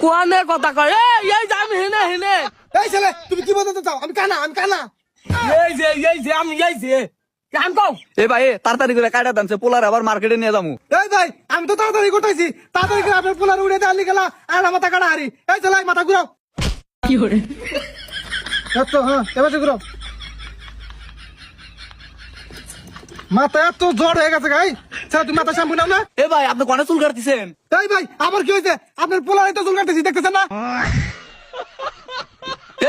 কোয়ানে কথা কয় এই যে আমি হেনে হেনে এই ছেলে তুমি কি বলতে চাও? আমি কানা এই যে আমি এই যে কাম কও এ ভাই তাড়াতাড়ি করে কাটা দানছে পোলার আবার মার্কেটে নিয়ে যাবো। এই ভাই আমি তো তাড়াতাড়ি করতেছি, তাড়াতাড়ি করে আপনার পোলার উড়ে দিয়ে আলি গেলা আর মাথা কাটা হারি। এই ছেলে মাথা ঘুরাও। কি করে হ্যাঁ এবার ঘুরাও। মাথা এত জ্বর হয়ে গেছে গাই। ছেলে তুমি মাথা শ্যাম্পু নাও না। এ ভাই আপনি কোনে চুল কাটতেছেন? এই ভাই আবার কি হয়েছে? আপনার পোলার তো চুল কাটতেছি দেখতেছেন না?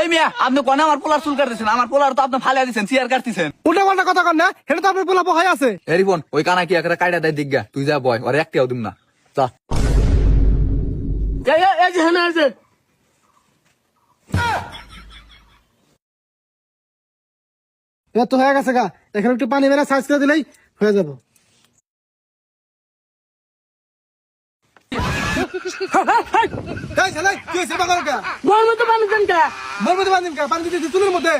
এই মিয়া আপনি কোনে আমার পোলার চুল কাটতেছেন? আমার পোলার তো আপনি ফালিয়া দিচ্ছেন, চেয়ার কাটতেছেন। উল্টা পাল্টা কথা কন না, এটা তো আপনার পোলা বহাই আছে। এ রিপন ওই কানা কি একটা কাইটা দেয় দিগা, তুই যা বয় ওরে একটাও দিম না। যা এই যে হেনে আছে এত হয়ে গেছে গা, এখানে একটু পানি মেরে সাইজ করে দিলেই হয়ে যাবো। এই ছেলে কি হয়েছে? বাগার কা বল মতো পানি দেন কে মোর মধ্যে বান্ধিম কা? পানি দিতে চুলের মধ্যে।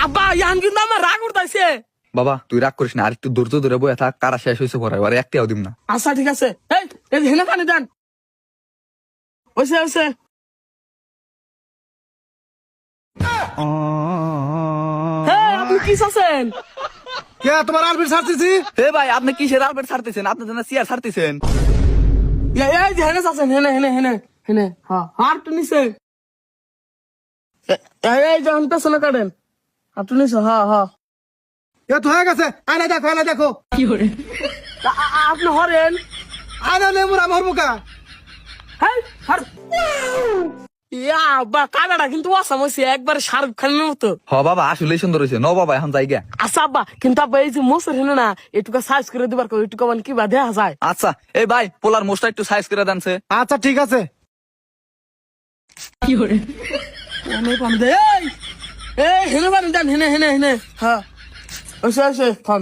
আব্বা ইয়ান কিন্তু আমার রাগ উঠতাইছে। বাবা তুই রাগ করিস না, আর একটু ধৈর্য ধরে বয়ে থাক, কারা শেষ হয়েছে পরে ওরে একটাও দিম না। আচ্ছা ঠিক আছে এই যে হেনে পানি দেন ওইসে আপনি কি চাচ্ছেন? কে তোমার আলবির ছাড়তেছি? এ ভাই আপনি কিসের আলবেট ছাড়তেছেন? আপনি যেন চেয়ার ছাড়তেছেন। এই যে হেনে চাচ্ছেন হেনে হাত নিছে এই যে আমি পেছনে কাটেন হাত নিছে এত হয়ে গেছে, আয়না দেখো। কি করে আপনি হরেন আয়না নেই মোর আমার মুখা। কানাডা কিন্তু আসাম হয়েছে একবার শাহরুখ খানের মতো। হ বাবা আসলেই সুন্দর হয়েছে। ন বাবা এখন যাই গা। আচ্ছা আব্বা কিন্তু আব্বা এই যে মোসের হেনে না এটুকু সাইজ করে দিবার এটুকু মানে কি বা দেখা যায়। আচ্ছা এই ভাই পোলার মোষটা একটু সাইজ করে দেনছে। আচ্ছা ঠিক আছে। কি করে পানি দে এই হেনে পানি দেন হেনে হ্যাঁ ওইসে থাম